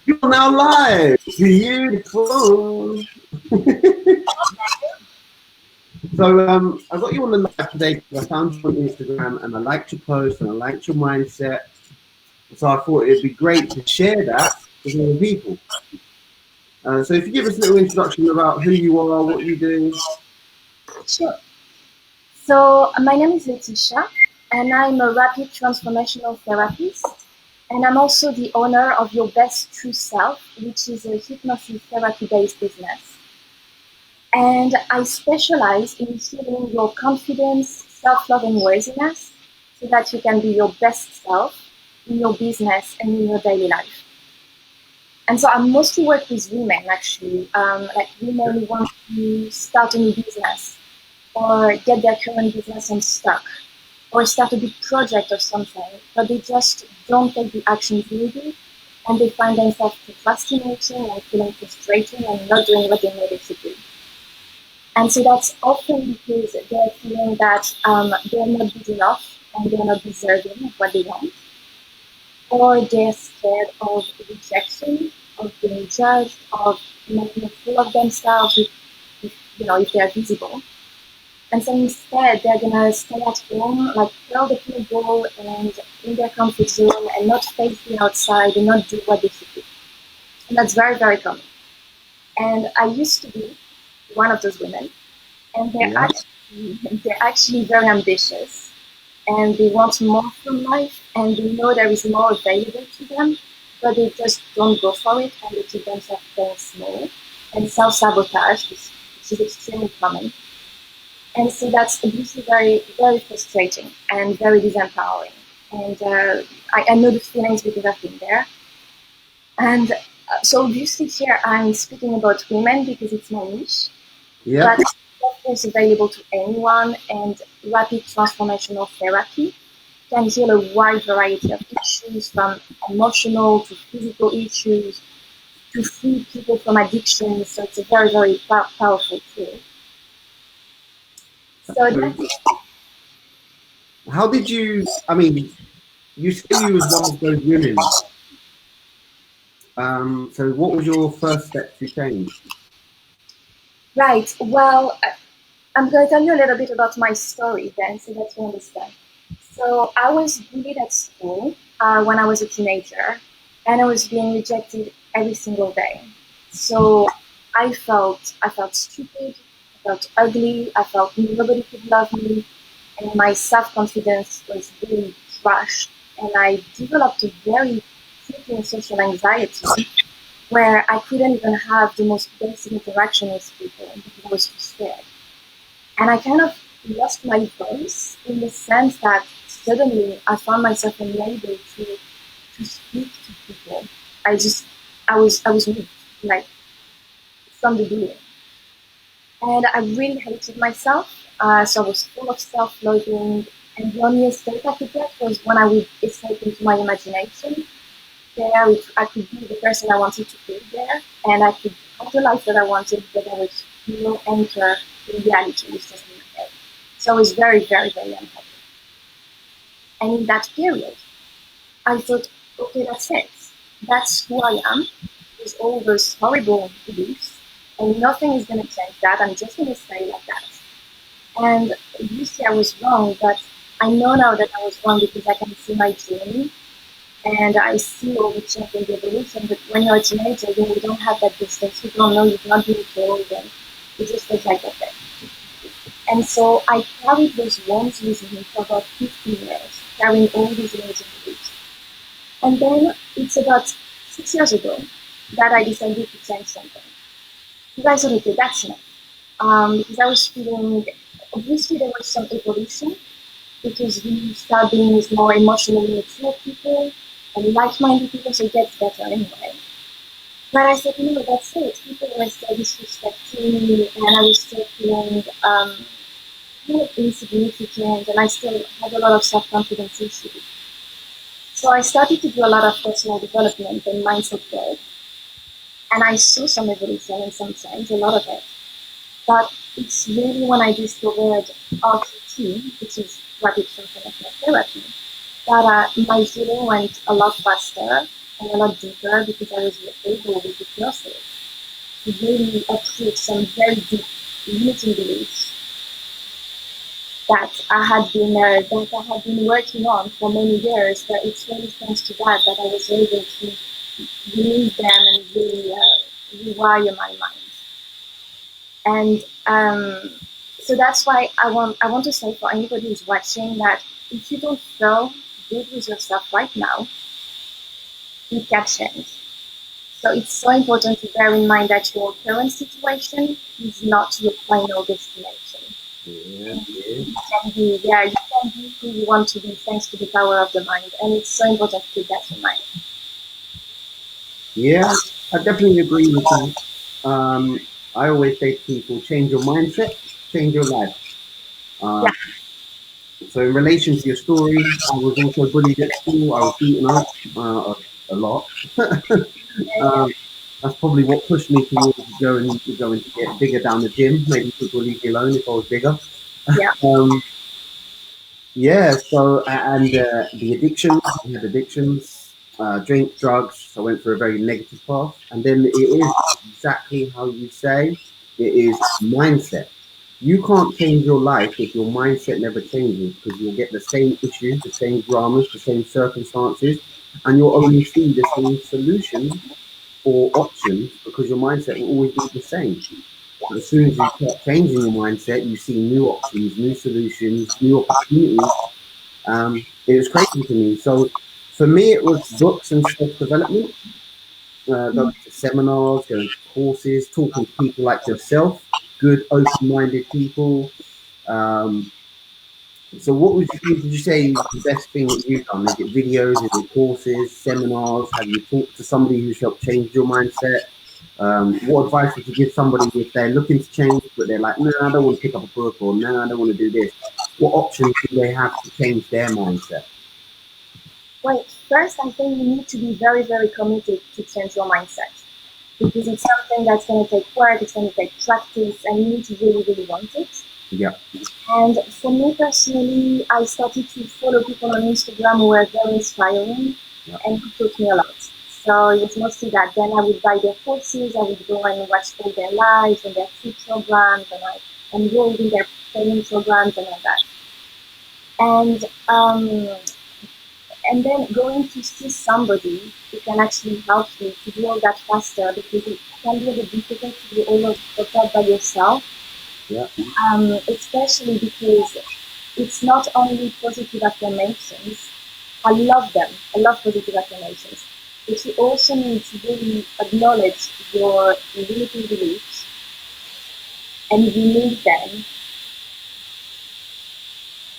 You're now live. Beautiful. So I got you on the live today because I found you on Instagram and I liked your post and I liked your mindset. So I thought it'd be great to share that with other people. So if you give us a little introduction about who you are, what you do. Sure. So my name is Laetitia, and I'm a rapid transformational therapist, and I'm also the owner of Your Best True Self, which is a hypnosis therapy-based business. And I specialize in healing your confidence, self-love, and worthiness so that you can be your best self in your business and in your daily life. And so I mostly work with women, actually, like women who want to start a new business or get their current business unstuck or start a big project or something, but they just don't take the actions needed and they find themselves procrastinating and feeling frustrated and not doing what they know they should do. And so that's often because they're feeling that they're not good enough and they're not deserving of what they want, or they're scared of rejection, of being judged, of making a fool of themselves if they're visible. And so instead, they're gonna stay at home, like curl the in ball and in their comfort zone and not face the outside and not do what they should do. And that's very, very common. And I used to be one of those women, and Yeah. they're actually very ambitious, and they want more from life, and they know there is more available to them, but they just don't go for it, and they keep themselves playing small and self-sabotage, which is extremely common. And so that's obviously very, very frustrating and very disempowering. And I know the feelings because I've been there. And so obviously here I'm speaking about women because it's my niche, Yeah. but of course available to anyone. And rapid transformational therapy can heal a wide variety of issues, from emotional to physical issues, to free people from addiction. So it's a very, very powerful tool. So So that's how did you? I mean, you say you was one of those women. So what was your first step to change? right. Well, I'm going to tell you a little bit about my story then so that you understand. So I was bullied at school when I was a teenager, and I was being rejected every single day. So I felt stupid, I felt ugly, I felt nobody could love me, and my self-confidence was really crushed. And I developed a very crippling social anxiety where I couldn't even have the most basic interaction with people because I was too scared. And I kind of lost my voice in the sense that suddenly I found myself unable to speak to people. I was moved, like from the beginning. And I really hated myself. So I was full of self-loathing. And the only escape I could get was when I would escape into my imagination. There, I could be the person I wanted to be there, and I could have the life that I wanted, but there was no anchor in reality, which was in my head. So I was very, very, very unhappy. And in that period, I thought, okay, that's it. That's who I am, with all those horrible beliefs, and nothing is going to change that. I'm just going to stay like that. And obviously, I was wrong, but I know now that I was wrong because I can see my journey and I see all the change and the evolution. But when you're a teenager, you don't have that distance. You don't know, you've not been told, and it just feels like okay. And so I carried those wounds with me for about 15 years, carrying all these layers of beliefs. And then it's about 6 years ago that I decided to change something. Because I thought, okay, that's enough. Because I was feeling, obviously there was some evolution because we start being with more emotionally mature people and like-minded people, so it gets better anyway. But I said, no, that's it. People were still disrespecting me, and I was still feeling kind of insignificant, and I still had a lot of self-confidence issues. So I started to do a lot of personal development and mindset work, and I saw some evolution and some change, a lot of it. But it's really when I discovered RTT, which is rapid transformational therapy, that my healing went a lot faster and a lot deeper because I was able with hypnosis to really uproot some very deep limiting beliefs that I had been working on for many years. But it's really thanks to that I was able to release them and really rewire my mind. And so that's why I want to say for anybody who's watching that if you don't feel good with yourself right now, it can change. So it's so important to bear in mind that your current situation is not your final destination. Yeah, You can be, yeah, you can be who you want to be thanks to the power of the mind. And it's so important to keep that in mind. yeah, I definitely agree with that. I always say to people, change your mindset, change your life. Yeah, Uh, so in relation to your story, I was also bullied at school. I was beaten up a lot. yeah, um, that's probably what pushed me towards going to get bigger down the gym. Maybe people would leave me alone if I was bigger. yeah, Um, Yeah, so and the addictions, I had addictions, drink, drugs. So I went through a very negative path, and then it is exactly how you say. It is mindset. You can't change your life if your mindset never changes, because you'll get the same issues, the same dramas, the same circumstances, and you'll only see the same solutions or options because your mindset will always be the same. But as soon as you start changing your mindset, you see new options, new solutions, new opportunities. It was crazy to me. So for me, it was books and self development, going to seminars, going to courses, talking to people like yourself, good, open minded people. Um, so, what would you say is the best thing that you've done? Is it videos? Is it courses, seminars? Have you talked to somebody who's helped change your mindset? What advice would you give somebody if they're looking to change, but they're like, no, I don't want to pick up a book, or no, I don't want to do this? What options do they have to change their mindset? Well, first, I think you need to be very, very committed to change your mindset because it's something that's going to take work, it's going to take practice, and you need to really, really want it. Yeah. And for me personally, I started to follow people on Instagram who were very inspiring Yeah. and who taught me a lot. So it was mostly that. Then I would buy their courses, I would go and watch all their lives and their free programs, and I enrolled in their training programs and all that. And and then going to see somebody who can actually help you to do all that faster because it can be a bit difficult to do all of that by yourself. Yeah. Especially because it's not only positive affirmations. I love them. I love positive affirmations. But you also need to really acknowledge your limiting beliefs and remove them.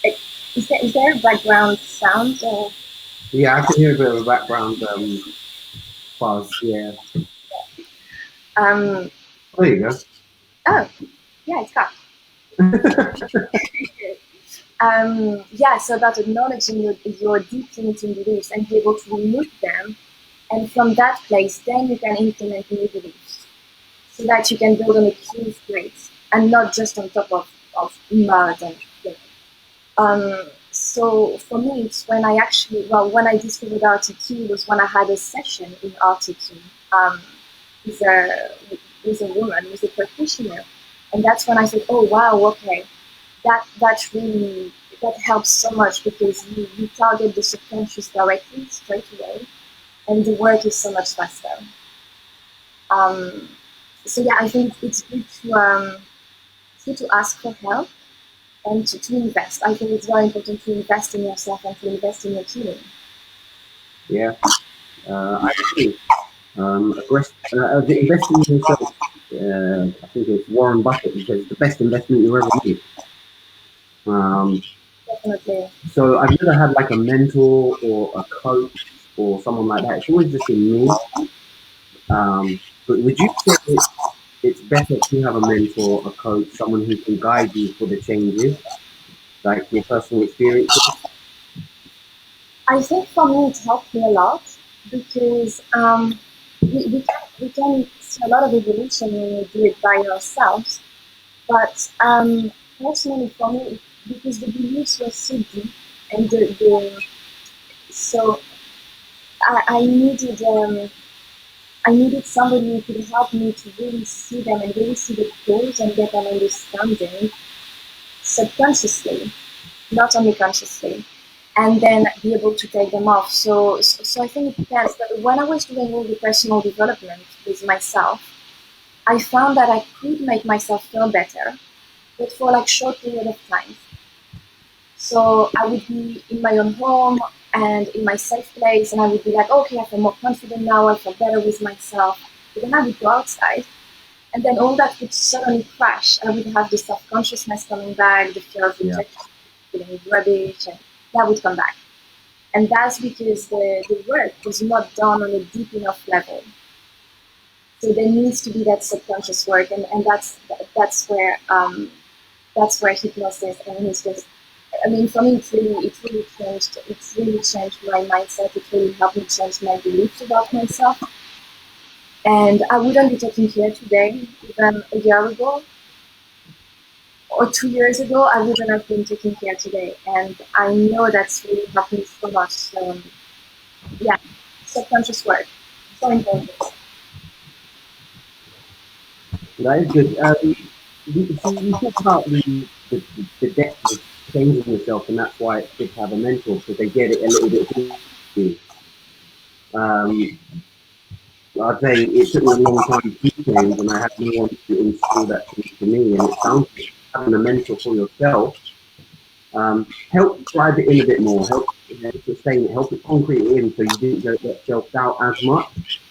Eh, is there a background sound? Or, Yeah, I can hear a bit of a background buzz. Yeah. um, There you go. oh, yeah, it's got. Yeah, so about acknowledging your deep limiting beliefs and be able to remove them. And from that place, then you can implement new beliefs so that you can build on a clean slate and not just on top of mud and you know. So for me, it's when when I discovered RTQ was when I had a session in RTQ um, with a with a woman, with a practitioner, and that's when I said, oh wow, okay, that helps so much because you target the subconscious directly straight away, and the work is so much faster. Um, so yeah, I think it's good to ask for help and to invest. I think it's very important to invest in yourself and to invest in your healing. Yeah. I agree. Investing in yourself. I think it's Warren Buffett who says the best investment you ever made. Um, Definitely. so I've never had like a mentor or a coach or someone like that. It's always just been me. But would you say it's better to have a mentor, a coach, someone who can guide you for the changes, like your personal experiences? I think for me it helped me a lot because we can see a lot of evolution when we do it by ourselves. But personally for me, because the beliefs were so deep and the so I needed somebody who could help me to really see them and really see the cause and get an understanding subconsciously, not only consciously, and then be able to take them off. So I think it depends. But when I was doing all the personal development with myself, I found that I could make myself feel better, but for like short period of time. So I would be in my own home and in my safe place, and I would be like, okay, I feel more confident now, I feel better with myself. But then I would go outside, and then all that would suddenly crash. I would have the self consciousness coming back, the fear of rejection, feeling rubbish, and that would come back. And that's because the work was not done on a deep enough level. So there needs to be that subconscious work, and that's where hypnosis and it's just, I mean, for me, it's really changed my mindset. It really helped me change my beliefs about myself. And I wouldn't be taking care today, even a year ago or 2 years ago, I wouldn't have been taking care today. And I know that's really helped me so much. So, yeah, subconscious work, so important. That is good. You talk about the depth of changing yourself, and that's why it's good to have a mentor because they get it a little bit deeper. Um, I'd say it took me a long time to change, and I had no one to install that to me. And it sounds like having a mentor for yourself help drive it in a bit more, help sustain it, help it concrete it in, so you didn't get self doubt as much.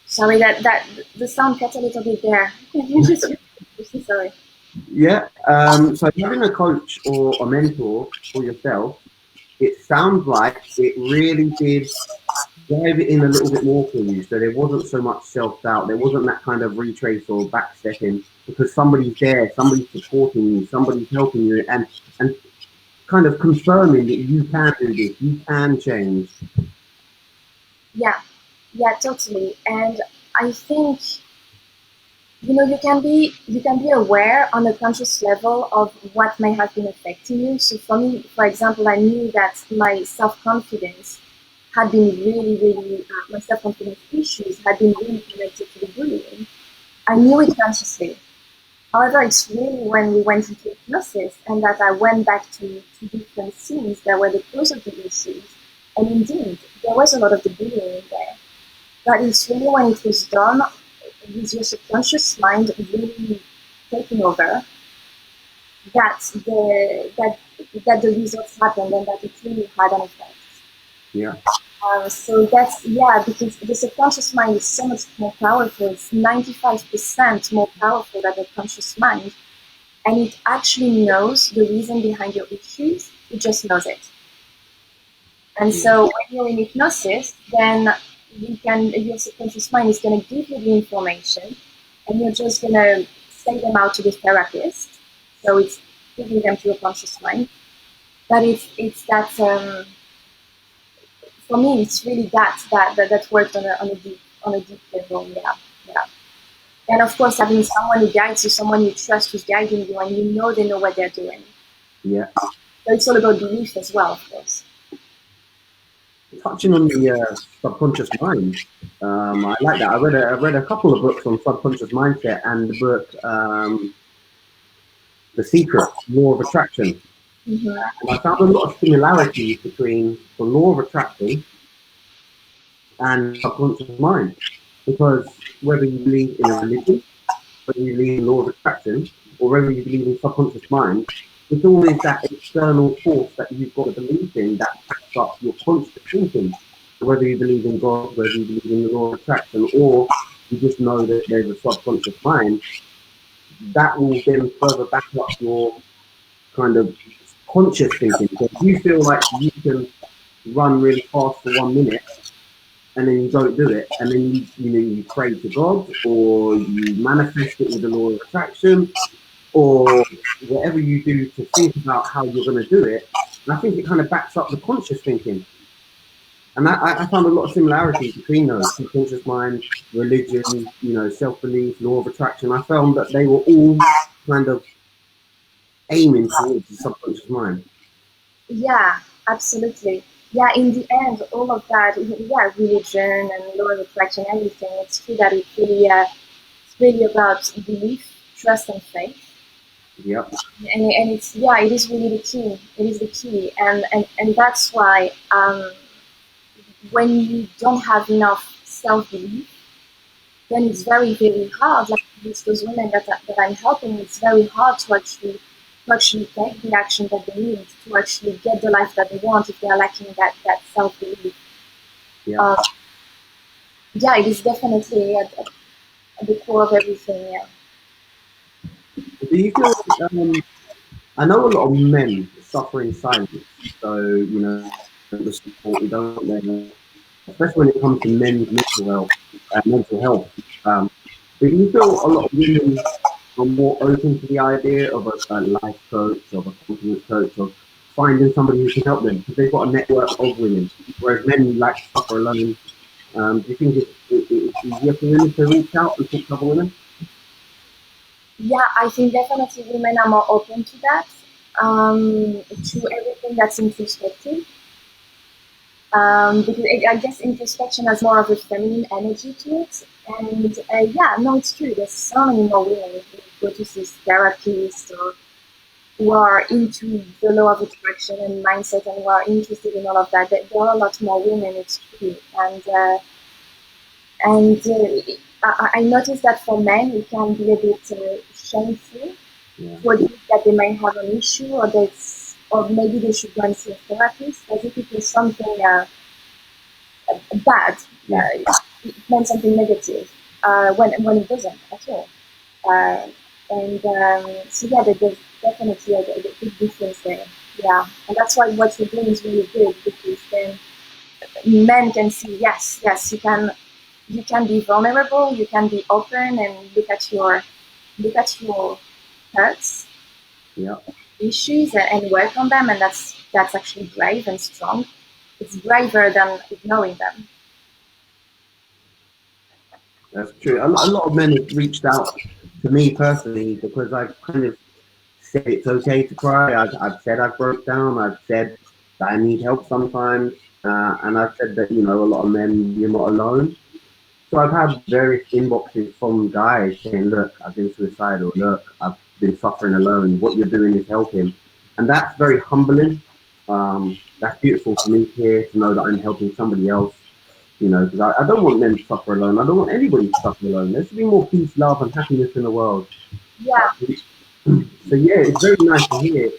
Sorry, that the sound cut a little bit there. Can you just sorry. Yeah. So having a coach or a mentor for yourself, it sounds like it really did drive it in a little bit more for you. So there wasn't so much self-doubt. There wasn't that kind of retrace or backstepping because somebody's there, somebody's supporting you, somebody's helping you, and kind of confirming that you can do this, you can change. Yeah, yeah, totally. And I think, you know, you can be aware on a conscious level of what may have been affecting you. So for me, for example, I knew that my self-confidence had been really my self-confidence issues had been really connected to the bullying. I knew it consciously. However, it's really when we went into hypnosis and that I went back to different scenes that were the cause of the issues. And indeed, there was a lot of the bullying there. But it's really when it was done with your subconscious mind really taking over that the results happened and that it really had an effect. Yeah. So that's, yeah, because the subconscious mind is so much more powerful. It's 95% more powerful than the conscious mind, and it actually knows the reason behind your issues. It just knows it. And so when you're in hypnosis, then your subconscious mind is going to give you the information, and you're just going to say them out to the therapist. So it's giving them to your conscious mind. But it's that for me, it's really that worked on a deep level. Yeah, yeah. And of course, having someone who guides you, someone you trust who's guiding you, and you know they know what they're doing. Yeah. So it's all about belief as well, of course. Touching on the subconscious mind, I like that. I read a couple of books on subconscious mindset, and the book The Secret, Law of Attraction. Mm-hmm. And I found a lot of similarities between the law of attraction and subconscious mind. Because whether you believe in a religion, whether you believe in law of attraction, or whether you believe in subconscious mind, it's always that external force that you've got to believe in that backs up your conscious thinking. Whether you believe in God, whether you believe in the law of attraction, or you just know that there's a subconscious mind, that will then further back up your kind of conscious thinking. So if you feel like you can run really fast for 1 minute and then you don't do it, and then you pray to God or you manifest it with the law of attraction or whatever you do to think about how you're going to do it. And I think it kind of backs up the conscious thinking. And I found a lot of similarities between those: subconscious mind, religion, self-belief, law of attraction. I found that they were all kind of aiming towards the subconscious mind. Yeah, absolutely. yeah, in the end, all of that, yeah, religion and law of attraction, everything. It's true that it's really about belief, trust, and faith. Yep. And it's yeah, it is really the key. It is the key, and that's why when you don't have enough self belief, then it's very hard. Like with those women that I'm helping, it's very hard to actually take the action that they need to actually get the life that they want if they are lacking that self belief. Yeah. Yeah, it is definitely at the core of everything. Yeah. Do you feel like, I know a lot of men suffer in silence, so the support we don't want them, especially when it comes to men's mental health. But you feel a lot of women are more open to the idea of a life coach, of a confidence coach, of finding somebody who can help them because they've got a network of women, whereas men like to suffer alone. Do you think it's easier for women to reach out and talk to other women? Yeah, I think definitely women are more open to that, to everything that's introspective. Because I guess introspection has more of a feminine energy to it. And yeah, no, it's true. There's so many more women who go to see therapists or who are into the law of attraction and mindset and who are interested in all of that. There are a lot more women, it's true. And I noticed that for men, it can be a bit shameful Yeah. to admit that they might have an issue or maybe they should go and see a therapist as if it was something bad. Yeah. It meant something negative when it doesn't at all. Uh, so yeah, there's definitely a big difference there. Yeah, and that's why what you're doing is really good because then men can see yes, you can be vulnerable, you can be open and look at your hurts, Yeah. issues, and work on them, and that's actually brave and strong. It's braver than ignoring them. That's true. A lot of men have reached out to me personally because I've kind of said it's okay to cry. I've said I broke down. I've said that I need help sometimes. And I've said that, a lot of men, you're not alone. So I've had various inboxes from guys saying, look, I've been suicidal. Look, I've been suffering alone. What you're doing is helping. And that's very humbling. That's beautiful for me to hear, to know that I'm helping somebody else. Because I don't want men to suffer alone. I don't want anybody to suffer alone. There should be more peace, love, and happiness in the world. Yeah, So yeah, it's very nice to hear.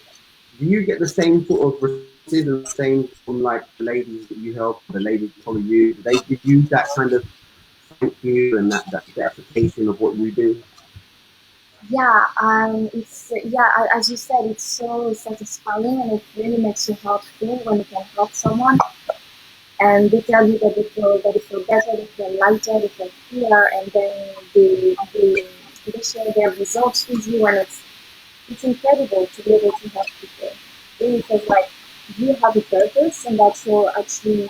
Do you get the same sort of responses and the same from like the ladies that you help, the ladies that follow you? Do they give you that kind of thank you and that gratification of what you do? yeah. It's yeah. As you said, it's so satisfying, and it really makes you heart full when you can help someone, and they tell you that they feel better, they feel lighter, they feel clearer, and then they share their results with you, and it's incredible to be able to help people. Really feels like you have a purpose, and that you're actually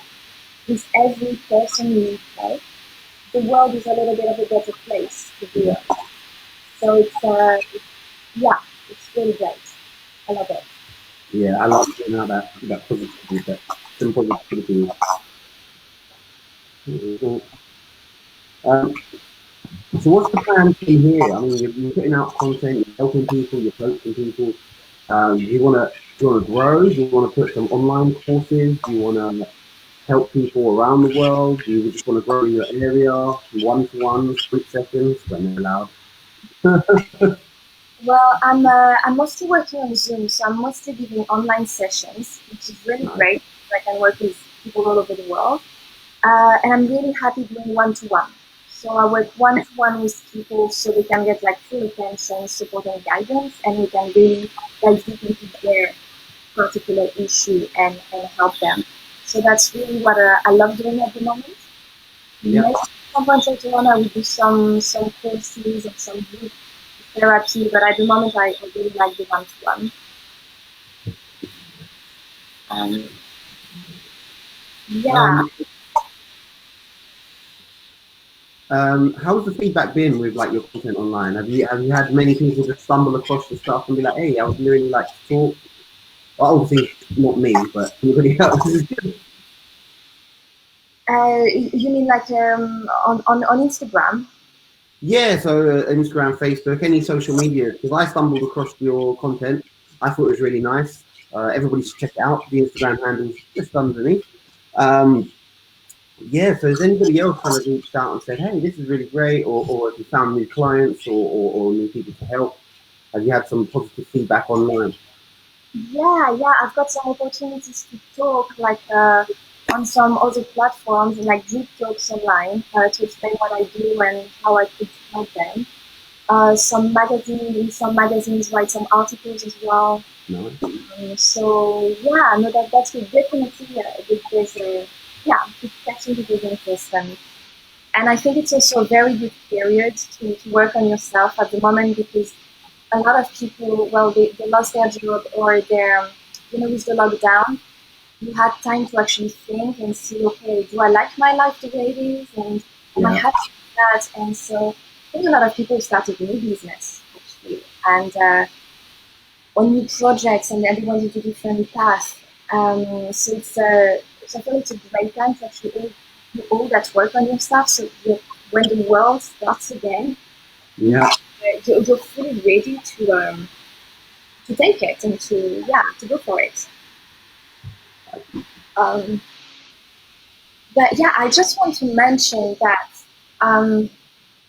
with every person you help, the world is a little bit of a better place to be in. So yeah, it's really great. I love it. Yeah, I like seeing how that positivity, that simple positivity. Mhm. Um, so what's the plan from here? I mean, you're putting out content, you're helping people, you're coaching people. Do you want to grow? Do you want to put some online courses? Do you want to help people around the world? Do you just want to grow in your area, one-to-one, group sessions when they're allowed? Well, I'm mostly working on Zoom, so I'm mostly giving online sessions, which is really Nice. great. I can work with people all over the world, and I'm really happy doing one-to-one. So I work one-to-one with people so they can get like full attention, support, and guidance, and we can really dive deep into their particular issue and help them. So that's really what I love doing at the moment. Yeah, Maybe sometimes later on I will do some courses and some group therapy, but at the moment I really like the one-to-one. Um, yeah, Um, how's the feedback been with like your content online? Have you had many people just stumble across the stuff and be like, "Hey, I would really like to talk." Well, obviously not me, but anybody else. You mean like on Instagram? Yeah, so Instagram, Facebook, any social media. Because I stumbled across your content, I thought it was really nice. Everybody should check it out. The Instagram handle's just underneath. Um, yeah, so has anybody else kind of reached out and said, "Hey, this is really great," or have you found new clients or new people to help? Have you had some positive feedback online? Yeah, I've got some opportunities to talk like on some other platforms like group talks online to explain what I do and how I could help them. Some magazines write some articles as well. No. So yeah, no, that's good. Definitely, there's a yeah, it's catching people's interest and I think it's also a very good period to work on yourself at the moment because a lot of people, well, they lost their job or they're, with the lockdown, you had time to actually think and see, okay, do I like my life the way it is? And am I Yeah. happy with that? And so I think a lot of people started new business, actually, and on new projects, and everyone did a different path. So I feel it's a great time to actually do all that work on your stuff. So when the world starts again, Yeah. you're fully ready to take it and to go for it. Um, but yeah, I just want to mention that um,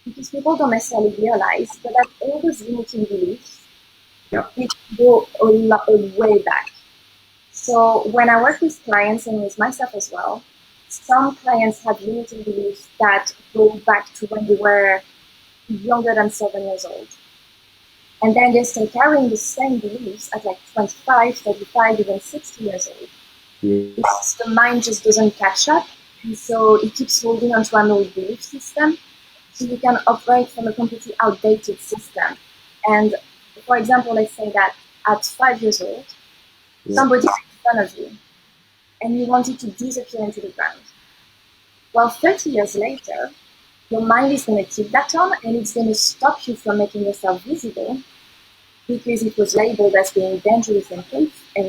because people don't necessarily realize, but that all those limiting beliefs Yeah. they go a way back. So when I work with clients and with myself as well, some clients have limiting beliefs that go back to when they were younger than 7 years old. And then they're still carrying the same beliefs at like 25, 35, even 60 years old. Yeah. Because the mind just doesn't catch up. And so it keeps holding onto an old belief system. So you can operate from a completely outdated system. And for example, let's say that at 5 years old, somebody's in front of you and you want it to disappear into the ground. Well, 30 years later, your mind is going to keep that on and it's going to stop you from making yourself visible because it was labeled as being dangerous and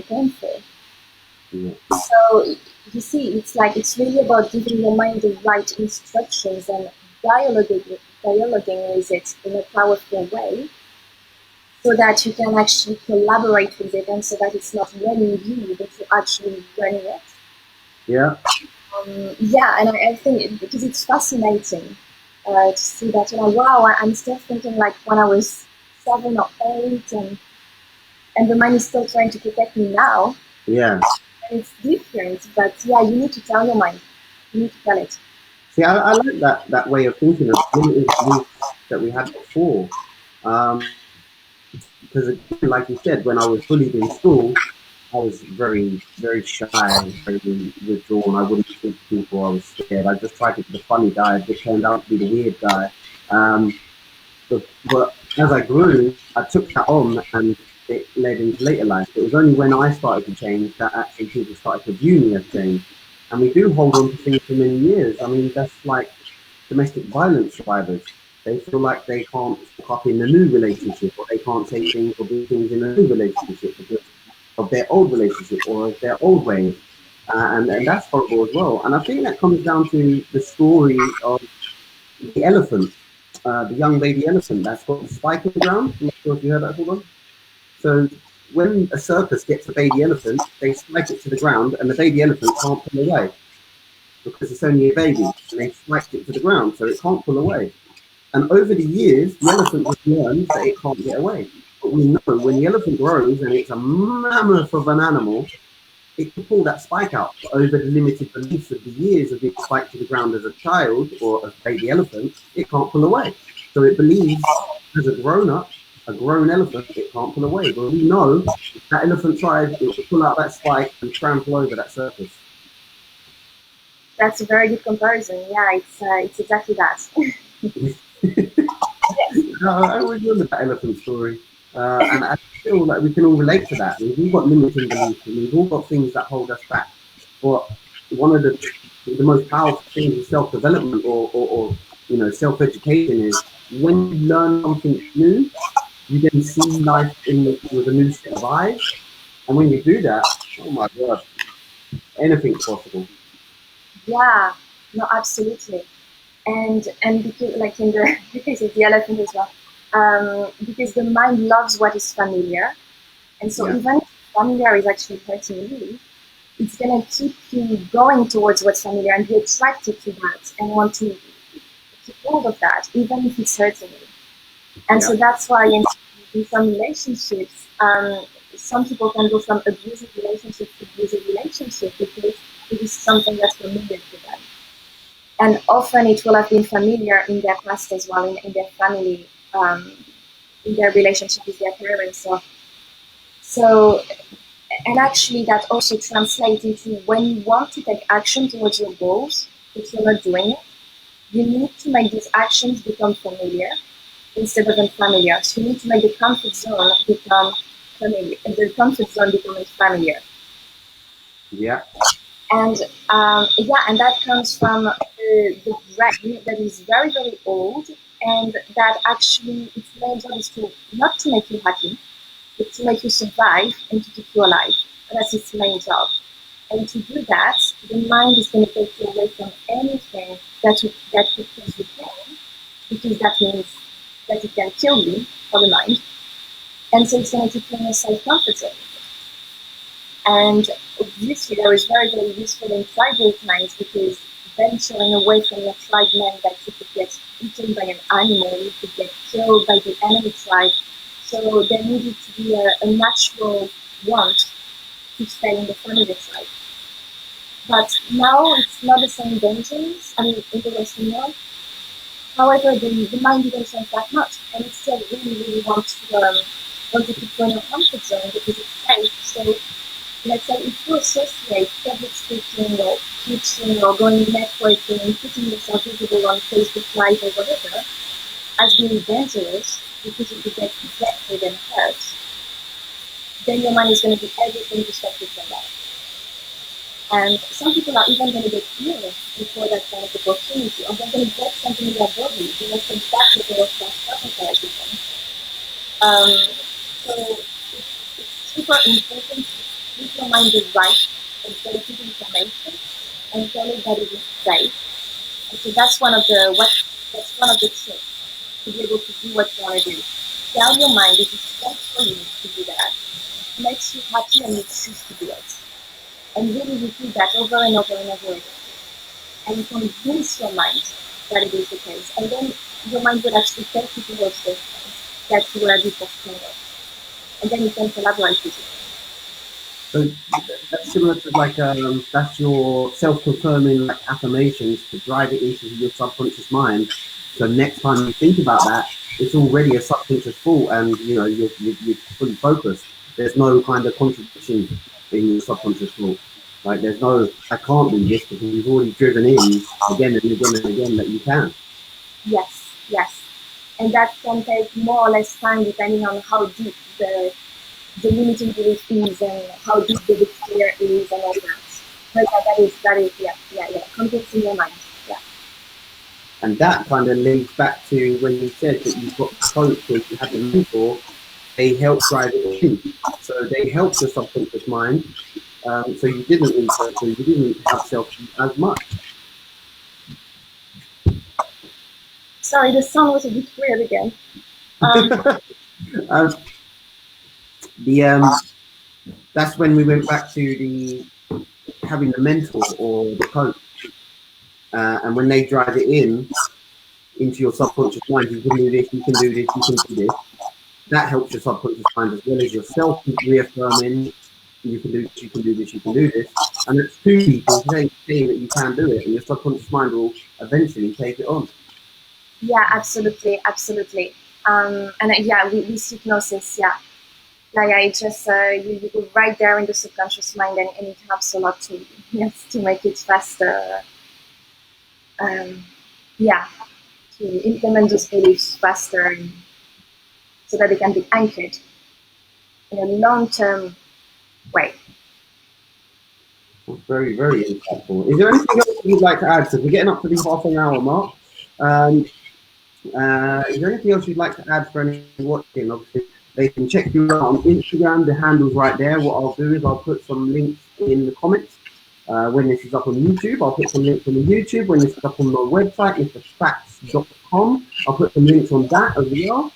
painful. Yeah. So you see, it's like it's really about giving your mind the right instructions and dialoguing with it in a powerful way so that you can actually collaborate with it and so that it's not running you, but you're actually running it. Yeah. Yeah, and I think because it's fascinating to see that, wow, I'm still thinking like when I was 7 or 8 and the mind is still trying to protect me now. Yeah. And it's different, but yeah, you need to tell your mind. You need to tell it. See, I like that way of thinking of limited beliefs that we had before. Because again, like you said, when I was bullied in school, I was very, very shy, very withdrawn. I wouldn't speak to people. I was scared. I just tried to be the funny guy, but turned out to be the weird guy. Um, but as I grew, I took that on, and it led into later life. It was only when I started to change that actually people started to view me as changed. And we do hold on to things for many years. I mean, that's like domestic violence survivors. They feel like they can't hook up in a new relationship, or they can't say things or do things in a new relationship because of their old relationship or of their old ways. And that's horrible as well. And I think that comes down to the story of the elephant, the young baby elephant that's got the spike in the ground. I'm not sure if you heard that, hold on. So when a circus gets a baby elephant, they spike it to the ground and the baby elephant can't pull away because it's only a baby and they spiked it to the ground so it can't pull away. And over the years, the elephant just learns that it can't get away. But we know when the elephant grows and it's a mammoth of an animal, it can pull that spike out. But over the limited beliefs of the years of being spiked to the ground as a child or as a baby elephant, it can't pull away. So it believes as a grown up, a grown elephant, it can't pull away. But we know if that elephant tried, it would pull out that spike and trample over that surface. That's a very good comparison. Yeah, it's exactly that. I always remember that elephant story. And I feel like we can all relate to that. We've all got limiting beliefs and we've all got things that hold us back. But one of the most powerful things of self-development or self-education is when you learn something new, you then see life with a new set of eyes. And when you do that, oh my God, anything's possible. Yeah. No, absolutely. And because, like in the case of the elephant as well, because the mind loves what is familiar, and so Yeah. even if familiar is actually hurting you, it's gonna keep you going towards what's familiar and be attracted to that and want to keep hold of that, even if it's hurting you. And Yeah. so that's why in some relationships, some people can go from abusive relationship to abusive relationship because it is something that's familiar to them. And often it will have been familiar in their past as well, in their family, in their relationship with their parents. So, and actually that also translates into when you want to take action towards your goals, if you're not doing it, you need to make these actions become familiar instead of unfamiliar. So you need to make the comfort zone become familiar, the comfort zone becoming familiar. Yeah. And yeah, and that comes from the brain that is very, very old, and that actually its main job is to not to make you happy, but to make you survive and to keep you alive. And that's its main job. And to do that, the mind is going to take you away from anything that could cause you pain, because that means that it can kill you for the mind. And so it's going to keep you in a safe comfort zone. And obviously, that is very, very useful in tribal times because venturing away from your tribe meant that you could get eaten by an animal, you could get killed by the enemy tribe. So there needed to be a natural want to stay in the family tribe. But now it's not the same dangers, I mean, in the Western world. However, the mind didn't change that much, and it still really, really want to keep you in your comfort zone because it's safe. So let's say if you associate public speaking or teaching or going networking and putting yourself visible on Facebook Live or whatever as being dangerous because you could get rejected and hurt, then your mind is going to do everything to stop you from that. And some people are even going to get ill before that kind of opportunity, or they're going to get something in their body, you know, from that they were transported. So it's super important to give your mind the right and basic information and tell it that it is safe. And so that's one of the tricks to be able to do what you want to do. Tell your mind it is safe for you to do that. It makes you happy and you choose to do it. And really repeat that over and over and over again. And convince your mind that it is the case. And then your mind will actually take you towards those things that you were before stronger. And then you can collaborate with So that's similar to like that's your self-confirming like affirmations to drive it into your subconscious mind. So next time you think about that, it's already a subconscious thought, and you know you're fully focused. There's no kind of contradiction in your subconscious thought. Like there's no I can't do this because you've already driven in again and again and again that you can. you. Yes, yes. And that can take more or less time depending on how deep the limiting belief is and how deep the fear is and all that. But yeah, that is, yeah. Complex in your mind. Yeah. And that kind of leads back to when you said that you've got the coach or you had the mentor, they help drive it in. So they helped your subconscious mind. So you didn't research or you didn't have self as much. Sorry, the sound was a bit weird again. um, the That's when we went back to the having the mentor or the coach, and when they drive it in into your subconscious mind, you can do this, you can do this, you can do this. That helps your subconscious mind as well as yourself reaffirming you can do this, you can do this, you can do this. And it's two people saying that you can do it, and your subconscious mind will eventually take it on. Yeah, absolutely, absolutely. And yeah, with hypnosis, yeah. Yeah, it just you go right there in the subconscious mind, and it helps a lot to yes to make it faster. Um, yeah, to implement those beliefs faster, so that they can be anchored in a long-term way. That's very, very insightful. Is there anything else you'd like to add? So we're getting up to the half an hour mark. Um, is there anything else you'd like to add for anyone watching? Obviously, they can check you out on Instagram. The handle's right there. What I'll do is I'll put some links in the comments. When this is up on YouTube, I'll put some links on the YouTube. When this is up on my website, mrfatz.com, I'll put some links on that as well.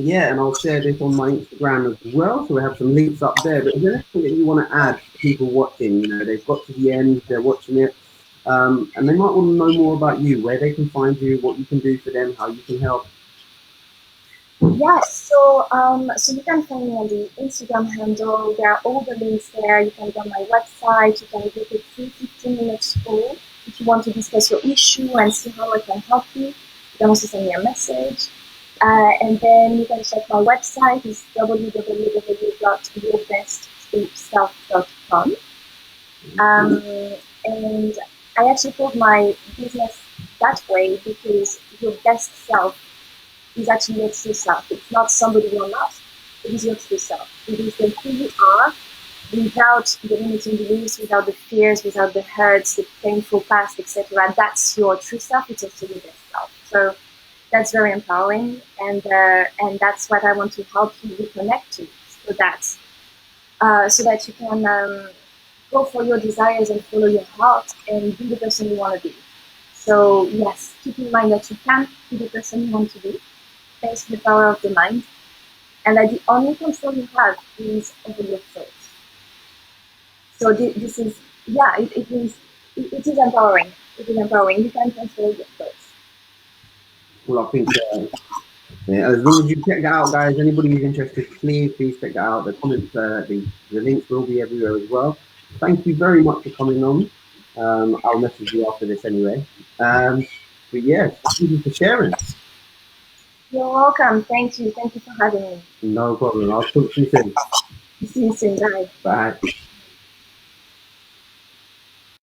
Yeah, and I'll share this on my Instagram as well. So we have some links up there. But is there anything that you want to add to people watching? You know, they've got to the end, they're watching it, and they might want to know more about you, where they can find you, what you can do for them, how you can help. Yes, so you can find me on the Instagram handle. There are all the links there. You can go on my website. You can book a free 15-minute call if you want to discuss your issue and see how I can help you. You can also send me a message. And then you can check my website. It's www.yourbestself.com. And I actually called my business that way because your best self is actually your true self. It's not somebody you're not. It is your true self. It is the who you are without the limiting beliefs, without the fears, without the hurts, the painful past, etc. That's your true self. It's also your best self. So that's very empowering, and that's what I want to help you reconnect to, so that you can go for your desires and follow your heart and be the person you want to be. So yes, keep in mind that you can be the person you want to be, thanks to the power of the mind, and that the only control you have is over your thoughts. So this is, yeah, it is empowering. It is empowering. You can control your thoughts. Well, I think yeah, as long as you check that out, guys, anybody who's interested, please check that out. The comments, the links will be everywhere as well. Thank you very much for coming on. I'll message you after this anyway. But yeah, thank you for sharing. You're welcome. Thank you. Thank you for having me. No problem. I'll talk to you soon. See you soon. Bye. Bye.